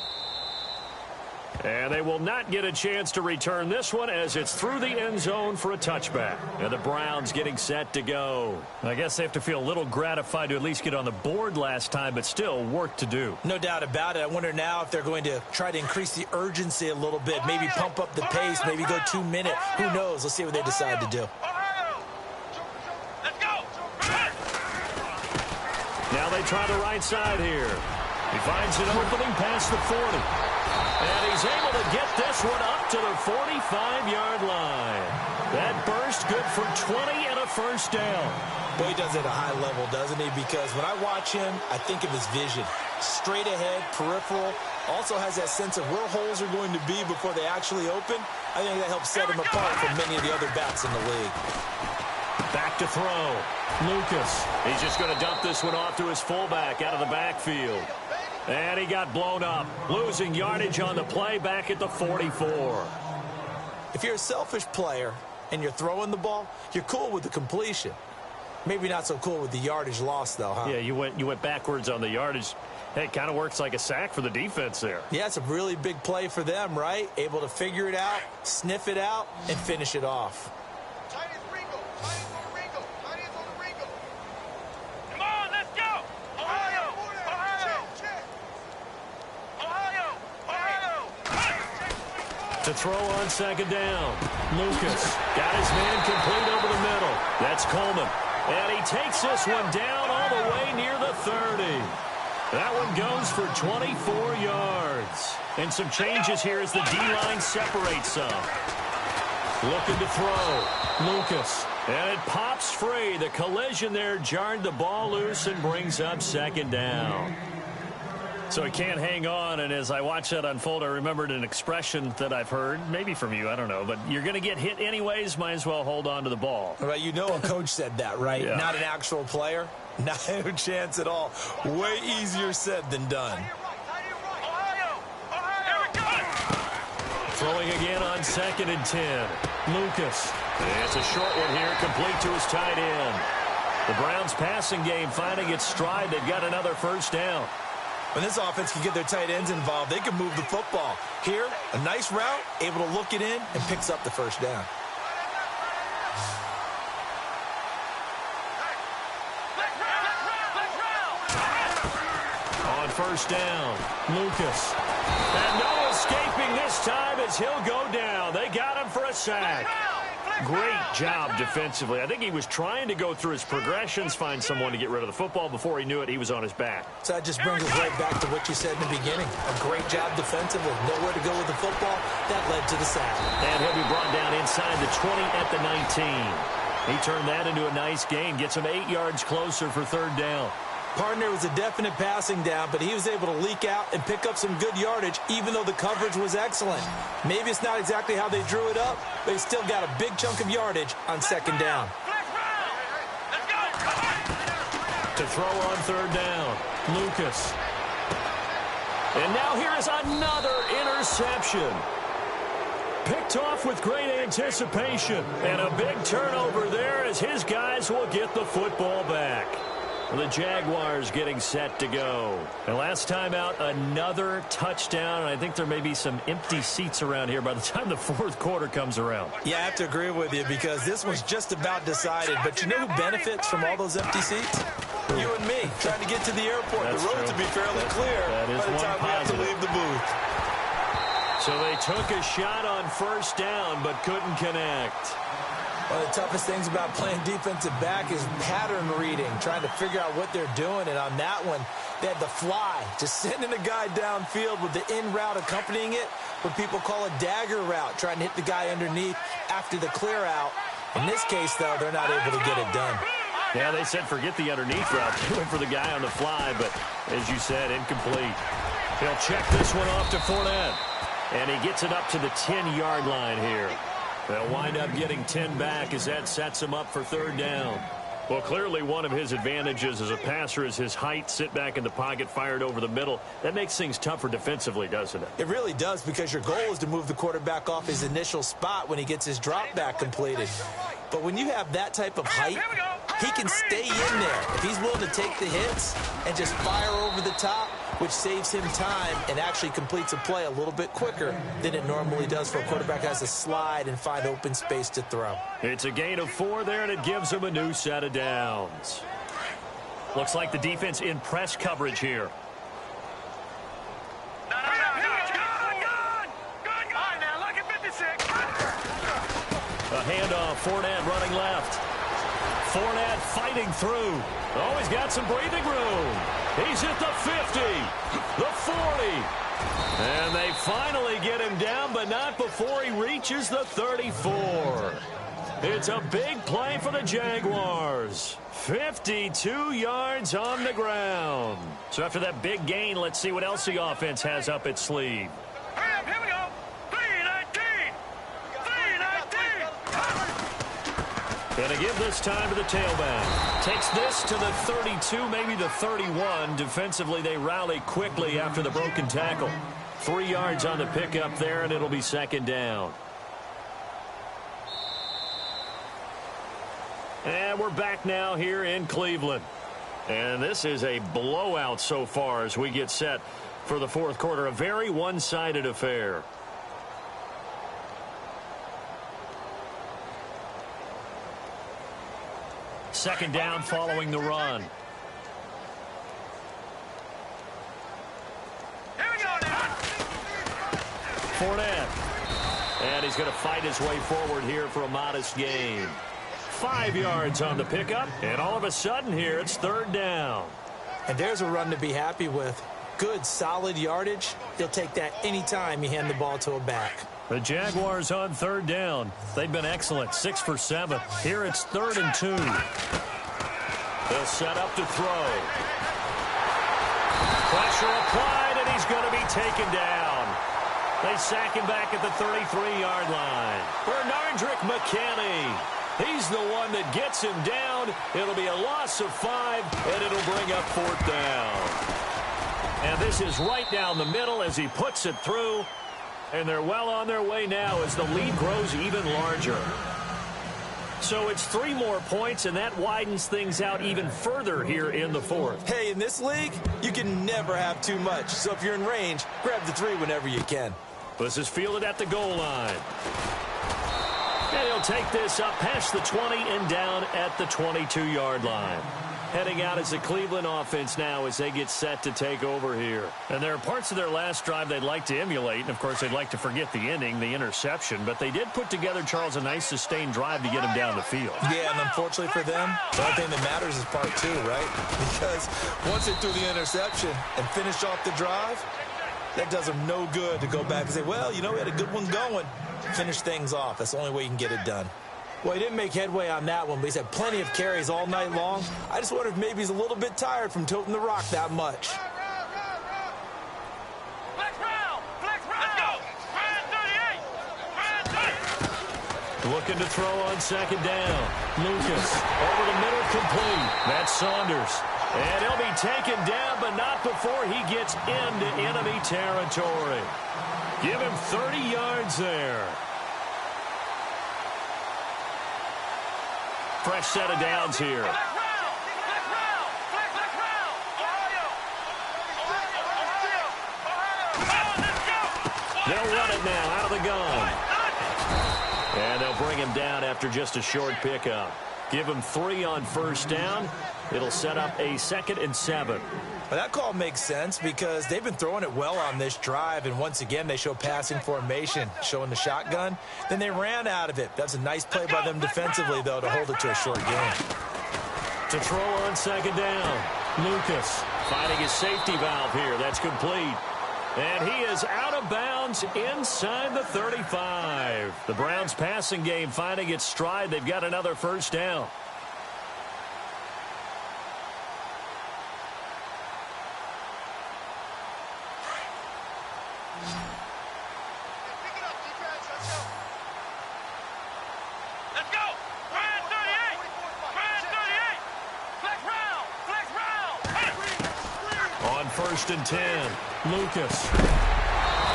And they will not get a chance to return this one as it's through the end zone for a touchback. And the Browns getting set to go. I guess they have to feel a little gratified to at least get on the board last time, but still work to do. No doubt about it. I wonder now if they're going to try to increase the urgency a little bit, maybe pump up the pace, maybe go 2 minute. Who knows? Let's see what they decide to do. Let's go. Now they try the right side here. He finds an opening past the 40. And he's able to get this one up to the 45-yard line. That burst good for 20 and a 1st down. Boy, he does it at a high level, doesn't he? Because when I watch him, I think of his vision. Straight ahead, peripheral. Also has that sense of where holes are going to be before they actually open. I think that helps set him apart from many of the other backs in the league. Back to throw. Lucas. He's just going to dump this one off to his fullback out of the backfield. And he got blown up. Losing yardage on the play back at the 44. If you're a selfish player and you're throwing the ball, you're cool with the completion. Maybe not so cool with the yardage loss, though, huh? Yeah, you went backwards on the yardage. Hey, it kind of works like a sack for the defense there. Yeah, it's a really big play for them, right? Able to figure it out, sniff it out, and finish it off. Come on, let's go! Ohio! Ohio! Ohio! Ohio! To throw on second down. Lucas got his man complete over the middle. That's Coleman. And he takes this one down all the way near the 30. That one goes for 24 yards. And some changes here as the D-line separates some. Looking to throw. Lucas. And it pops free. The collision there jarred the ball loose and brings up second down. So he can't hang on, and as I watch that unfold, I remembered an expression that I've heard, maybe from you, I don't know, but you're going to get hit anyways, might as well hold on to the ball. Well, you know a coach said that, right? Yeah. Not an actual player. Not a chance at all. Way easier said than done. Ohio! Ohio! Here we go! Throwing again on 2nd and 10. Lucas. And it's a short one here, complete to his tight end. The Browns passing game finding its stride. They've got another first down. When this offense can get their tight ends involved, they can move the football. Here, a nice route, able to look it in, and picks up the first down. On first down, Lucas. And no escaping this time as he'll go down. They got him for a sack. Great job defensively. I think he was trying to go through his progressions, find someone to get rid of the football. Before he knew it, he was on his back. So that just brings us right back to what you said in the beginning. A great job defensively. Nowhere to go with the football. That led to the sack. And he'll be brought down inside the 20 at the 19. He turned that into a nice gain. Gets him 8 yards closer for third down. Partner was a definite passing down, but he was able to leak out and pick up some good yardage, even though the coverage was excellent. Maybe it's not exactly how they drew it up, but he still got a big chunk of yardage on second down. To throw on third down, Lucas. And now here is another interception. Picked off with great anticipation. And a big turnover there as his guys will get the football back. The Jaguars getting set to go. And last time out, another touchdown. And I think there may be some empty seats around here by the time the fourth quarter comes around. Yeah, I have to agree with you because this was just about decided. But you know who benefits from all those empty seats? You and me, trying to get to the airport. That's the road true. to be fairly clear That is by the one time we have to positive. leave the booth. So they took a shot on first down but couldn't connect. One of the toughest things about playing defensive back is pattern reading, trying to figure out what they're doing. And on that one, they had the fly, just sending a guy downfield with the in route accompanying it, what people call a dagger route, trying to hit the guy underneath after the clear out. In this case, though, they're not able to get it done. Yeah, they said forget the underneath route. They went for the guy on the fly, but as you said, incomplete. He'll check this one off to Fournette. And he gets it up to the 10-yard line here. They'll wind up getting 10 back as that sets him up for third down. Well, clearly one of his advantages as a passer is his height, sit back in the pocket, fired over the middle. That makes things tougher defensively, doesn't it? It really does because your goal is to move the quarterback off his initial spot when he gets his drop back completed. But when you have that type of height, he can stay in there. If he's willing to take the hits and just fire over the top, which saves him time and actually completes a play a little bit quicker than it normally does for a quarterback who has to slide and find open space to throw. It's a gain of 4 there, and it gives him a new set of downs. Looks like the defense in press coverage here. A handoff, Fournette running left. Fournette fighting through. Oh, he's got some breathing room. He's at the 50, the 40. And they finally get him down, but not before he reaches the 34. It's a big play for the Jaguars. 52 yards on the ground. So after that big gain, let's see what else the offense has up its sleeve. Hurry up, here we go. 3-19. 3-19. Going to give this time to the tailback. Takes this to the 32, maybe the 31. Defensively, they rally quickly after the broken tackle. 3 yards on the pickup there, and it'll be second down. And we're back now here in Cleveland. And this is a blowout so far as we get set for the fourth quarter. A very one-sided affair. Second down following the run. Here we go now. Fournette. And he's going to fight his way forward here for a modest gain. 5 yards on the pickup, and all of a sudden here it's third down. And there's a run to be happy with. Good, solid yardage. He'll take that anytime you hand the ball to a back. The Jaguars on third down. They've been excellent, 6 for 7. Here it's 3rd and 2. They'll set up to throw. Pressure applied, and he's going to be taken down. They sack him back at the 33-yard line. Bernardrick McKinney. He's the one that gets him down. It'll be a loss of 5, and it'll bring up 4th down. And this is right down the middle as he puts it through. And they're well on their way now as the lead grows even larger. So it's 3 more points, and that widens things out even further here in the fourth. Hey, in this league, you can never have too much. So if you're in range, grab the 3 whenever you can. This is fielded at the goal line. And he'll take this up past the 20 and down at the 22-yard line. Heading out as the Cleveland offense now as they get set to take over here. And there are parts of their last drive they'd like to emulate. And, of course, they'd like to forget the ending, the interception. But they did put together, Charles, a nice sustained drive to get them down the field. Yeah, and unfortunately for them, the only thing that matters is part 2, right? Because once they threw the interception and finished off the drive, that does them no good to go back and say, well, you know, we had a good one going. Finish things off. That's the only way you can get it done. Well, he didn't make headway on that one, but he's had plenty of carries all night long. I just wonder if maybe he's a little bit tired from toting the rock that much. Flex round. Flex round. Let's go. Ryan 38. Ryan 30. Looking to throw on second down. Lucas over the middle, complete. That's Saunders. And he'll be taken down, but not before he gets into enemy territory. Give him 30 yards there. Fresh set of downs here. Flex round. Flex round. Flex round. Ohio. Let's go. They'll run it now out of the gun. And they'll bring him down after just a short pickup. Give him 3 on first down. It'll set up a 2nd and 7. Well, that call makes sense because they've been throwing it well on this drive, and once again they show passing formation, showing the shotgun. Then they ran out of it. That's a nice play by them defensively, though, to hold it to a short game. To throw on second down, Lucas finding his safety valve here. That's complete. And he is out of bounds inside the 35. The Browns passing game finding its stride. They've got another first down. Let's go. Ryan 38. Ryan 38. Flex round. Flex round. On 1st and 10, Lucas.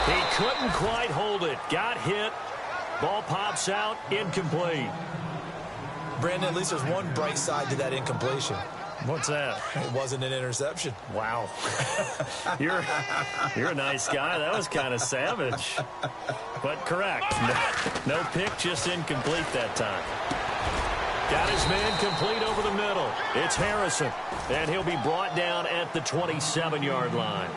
He couldn't quite hold it. Got hit. Ball pops out. Incomplete. Brandon, at least there's one bright side to that incompletion. What's that? It wasn't an interception. Wow. You're a nice guy. That was kind of savage. But correct. No pick, just incomplete that time. Got his man complete over the middle. It's Harrison. And he'll be brought down at the 27-yard line.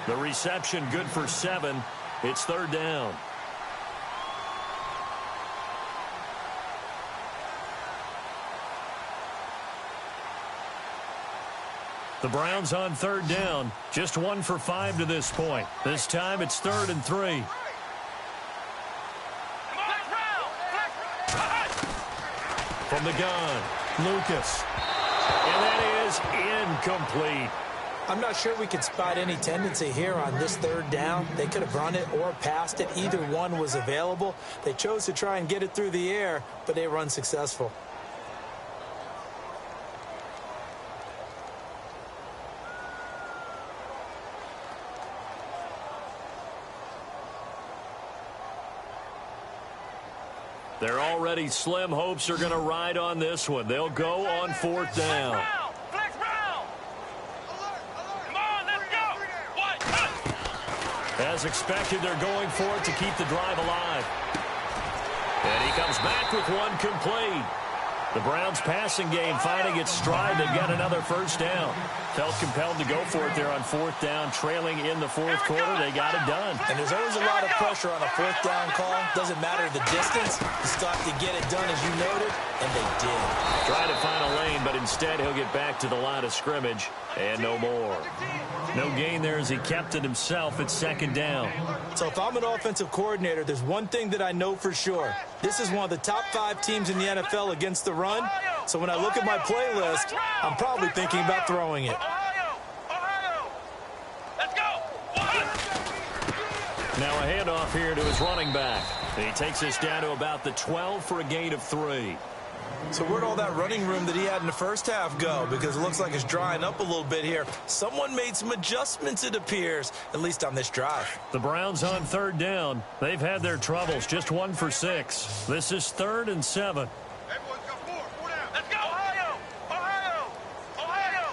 The reception good for 7. It's 3rd down. The Browns on 3rd down. Just 1 for 5 to this point. This time it's 3rd and 3. From the gun, Lucas. And that is incomplete. I'm not sure we could spot any tendency here on this 3rd down. They could have run it or passed it. Either one was available. They chose to try and get it through the air, but they were unsuccessful. Their already slim hopes are going to ride on this one. They'll go on 4th down. Flex round. Come on, let's go. As expected, they're going for it to keep the drive alive. And he comes back with one complete. The Browns passing game finding its stride. They've got another first down. Felt compelled to go for it there on 4th down, trailing in the 4th quarter. They got it done. And there's always a lot of pressure on a 4th down call. Doesn't matter the distance. You still have to get it done, as you noted, and they did. Trying to find a lane, but instead he'll get back to the line of scrimmage, and no more. No gain there as he kept it himself at 2nd down. So if I'm an offensive coordinator, there's one thing that I know for sure. This is one of the top 5 teams in the NFL against the run. So when I look at my playlist, I'm probably thinking about throwing it. Ohio. Let's go. Now a handoff here to his running back. And he takes us down to about the 12 for a gain of 3. So where'd all that running room that he had in the first half go? Because it looks like it's drying up a little bit here. Someone made some adjustments, it appears, at least on this drive. The Browns on 3rd down. They've had their troubles, just 1 for 6. This is 3rd and 7. Everyone's got 4 down. Let's go. Ohio.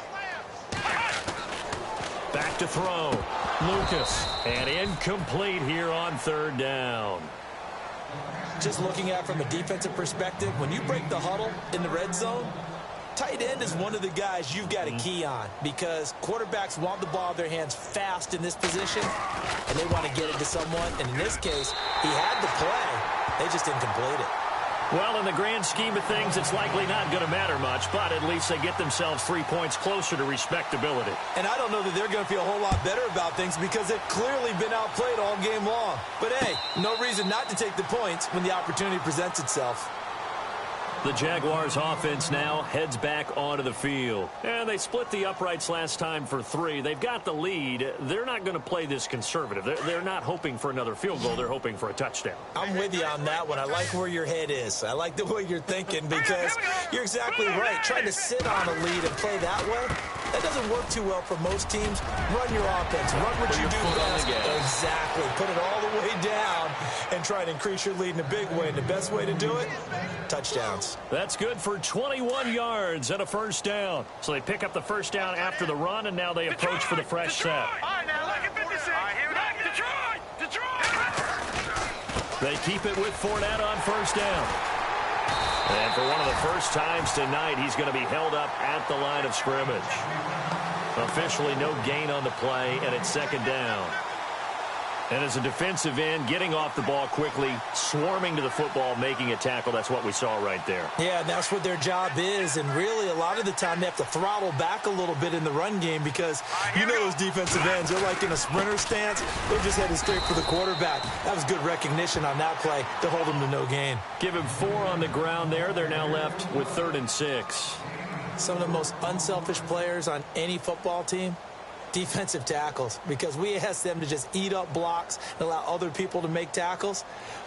Back to throw. Lucas. And incomplete here on 3rd down. Just looking at it from a defensive perspective, when you break the huddle in the red zone, tight end is one of the guys you've got to key on because quarterbacks want the ball in their hands fast in this position, and they want to get it to someone. And in this case, he had the play. They just didn't complete it. Well, in the grand scheme of things, it's likely not going to matter much, but at least they get themselves 3 points closer to respectability. And I don't know that they're going to feel a whole lot better about things because they've clearly been outplayed all game long. But, hey, no reason not to take the points when the opportunity presents itself. The Jaguars offense now heads back onto the field. And they split the uprights last time for 3. They've got the lead. They're not going to play this conservative. They're not hoping for another field goal. They're hoping for a touchdown. I'm with you on that one. I like where your head is. I like the way you're thinking because you're exactly right. Trying to sit on a lead and play that way, that doesn't work too well for most teams. Run your offense. Run what you do best. Exactly. Put it all the way down and try to increase your lead in a big way. And the best way to do it, touchdowns. That's good for 21 yards and a first down. So they pick up the first down after the run, and now they approach for the fresh set. All right, now look at 56. All right, here we go. Detroit. They keep it with Fournette on first down. And for one of the first times tonight, he's going to be held up at the line of scrimmage. Officially no gain on the play, and it's 2nd down. And as a defensive end, getting off the ball quickly, swarming to the football, making a tackle, that's what we saw right there. Yeah, and that's what their job is. And really, a lot of the time, they have to throttle back a little bit in the run game because you know those defensive ends, they're like in a sprinter stance. They're just headed straight for the quarterback. That was good recognition on that play to hold them to no gain. Give him 4 on the ground there. They're now left with 3rd and 6. Some of the most unselfish players on any football team, defensive tackles, because we ask them to just eat up blocks and allow other people to make tackles.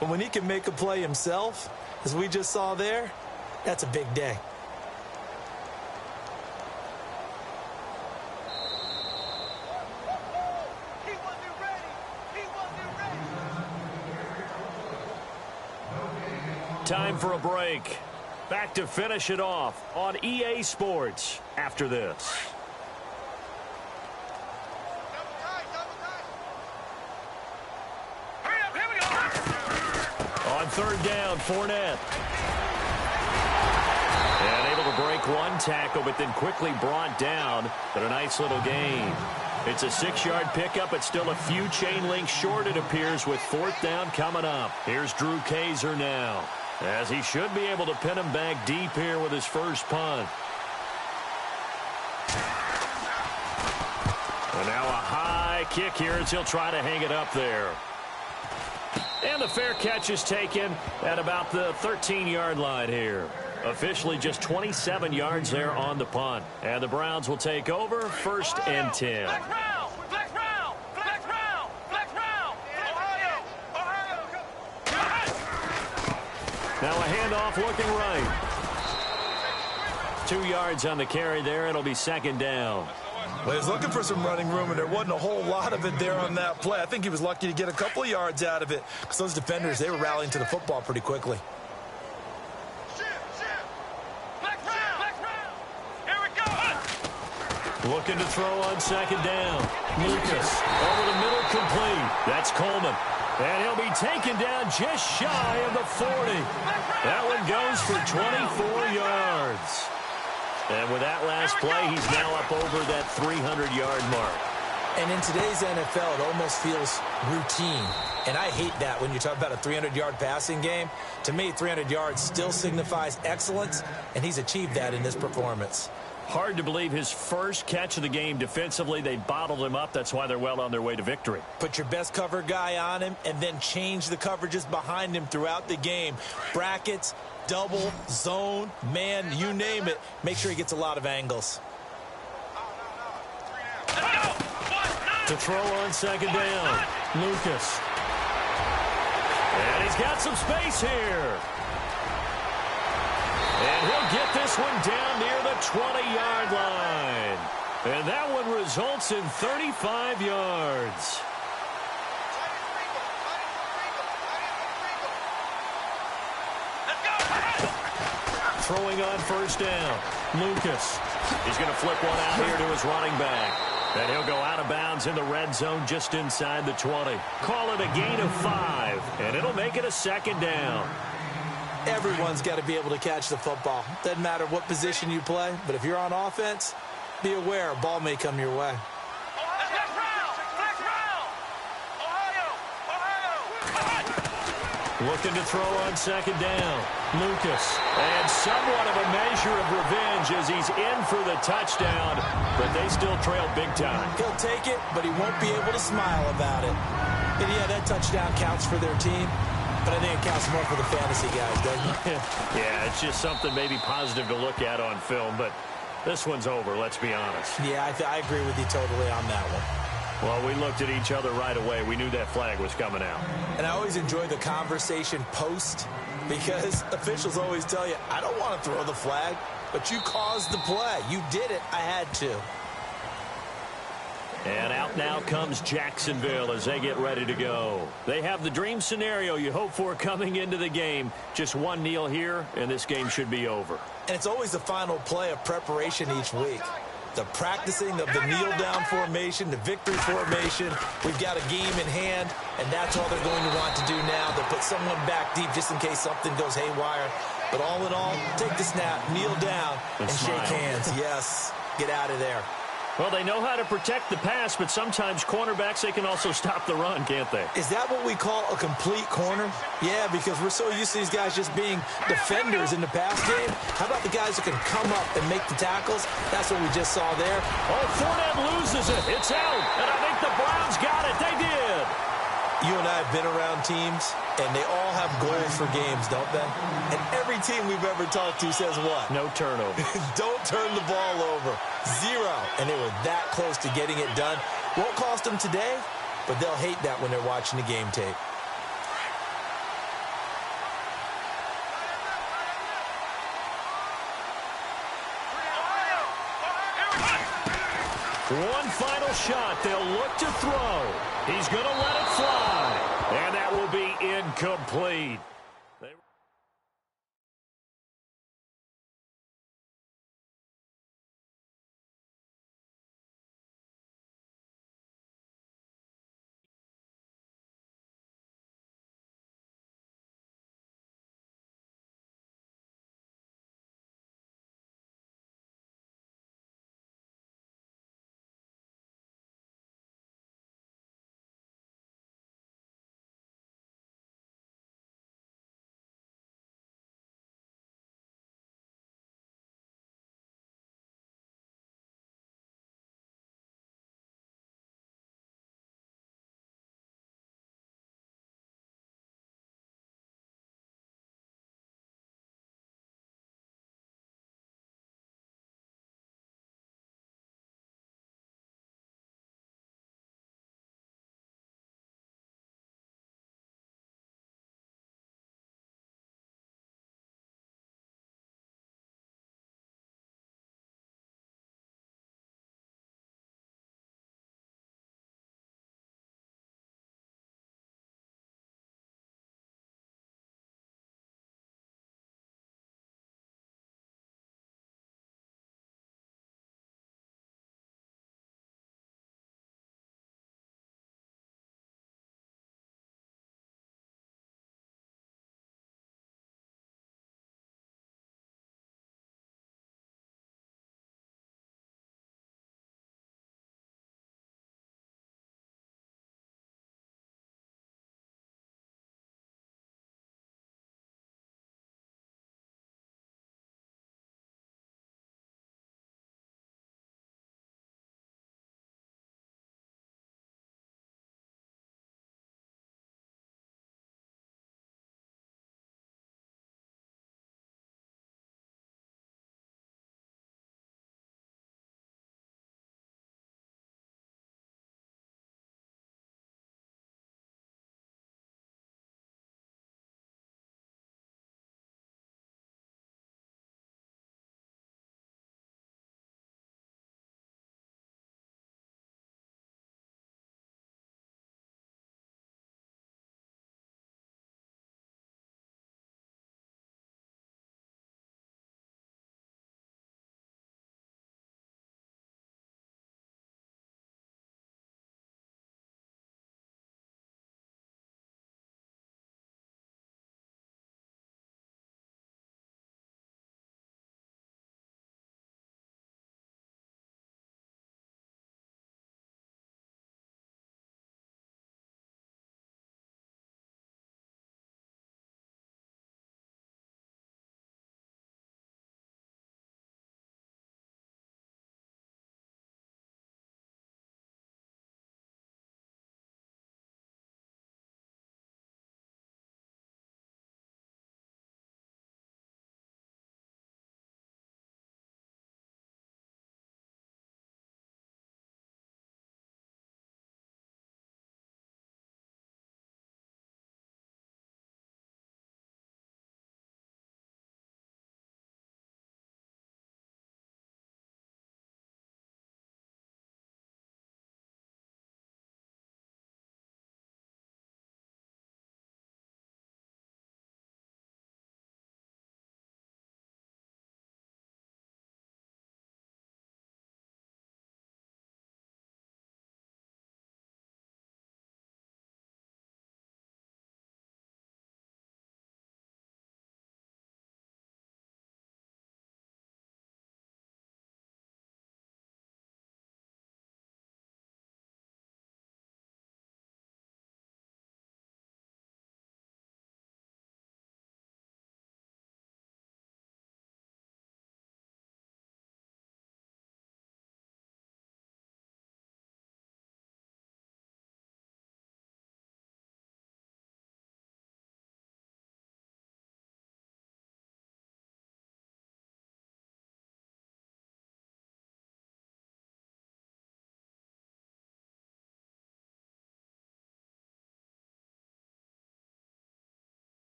But when he can make a play himself, as we just saw there, that's a big day. Time for a break. Back to finish it off on EA Sports after this. On 3rd down, Fournette. And able to break one tackle, but then quickly brought down. But a nice little gain. It's a 6-yard pickup, but still a few chain links short, it appears, with 4th down coming up. Here's Drew Kaiser now, as he should be able to pin him back deep here with his first punt. And now a high kick here as he'll try to hang it up there. And the fair catch is taken at about the 13-yard line here. Officially just 27 yards there on the punt. And the Browns will take over 1st and 10. Flex round. Flex round. Flex round. Flex round. Ohio. Now a handoff looking right. 2 yards on the carry there. It'll be 2nd down. Well, he was looking for some running room, and there wasn't a whole lot of it there on that play. I think he was lucky to get a couple of yards out of it because those defenders, they were rallying to the football pretty quickly. Looking to throw on second down. Lucas over the middle, complete. That's Coleman. And he'll be taken down just shy of the 40. That one goes for 24 yards. And with that last play, he's now up over that 300-yard mark. And in today's NFL, it almost feels routine. And I hate that when you talk about a 300-yard passing game. To me, 300 yards still signifies excellence, and he's achieved that in this performance. Hard to believe his first catch of the game defensively. They bottled him up. That's why they're well on their way to victory. Put your best cover guy on him and then change the coverages behind him throughout the game. Brackets, double, zone, man, you name it. Make sure he gets a lot of angles. To throw on second down, Lucas. And he's got some space here. And he'll get this one down near the 20-yard line. And that one results in 35 yards. Throwing on first down, Lucas. He's going to flip one out here to his running back. And he'll go out of bounds in the red zone just inside the 20. Call it a gain of 5, and it'll make it a second down. Everyone's got to be able to catch the football. Doesn't matter what position you play, but if you're on offense, be aware a ball may come your way. Looking to throw on second down, Lucas. And somewhat of a measure of revenge as he's in for the touchdown, but they still trail big time. He'll take it, but he won't be able to smile about it. And yeah, that touchdown counts for their team, but I think it counts more for the fantasy guys, doesn't it? Yeah, it's just something maybe positive to look at on film, but this one's over, let's be honest. Yeah, I agree with you totally on that one. Well, we looked at each other right away. We knew that flag was coming out. And I always enjoy the conversation post because officials always tell you, I don't want to throw the flag, but you caused the play. You did it. I had to. And out now comes Jacksonville as they get ready to go. They have the dream scenario you hope for coming into the game. Just one kneel here, and this game should be over. And it's always the final play of preparation each week. The practicing of the kneel-down formation, the victory formation. We've got a game in hand, and that's all they're going to want to do now. They'll put someone back deep just in case something goes haywire. But all in all, take the snap, kneel down, and shake hands. Yes, get out of there. Well, they know how to protect the pass, but sometimes cornerbacks, they can also stop the run, can't they? Is that what we call a complete corner? Yeah, because we're so used to these guys just being defenders in the pass game. How about the guys who can come up and make the tackles? That's what we just saw there. Oh, Fournette loses it. It's out, and I think the Browns got it. They did. You and I have been around teams, and they all have goals for games, don't they? And every team we've ever talked to says what? No turnover. Don't turn the ball over. 0. And they were that close to getting it done. Won't cost them today, but they'll hate that when they're watching the game tape. One final shot. They'll look to throw. He's going to let it fly. And that will be incomplete.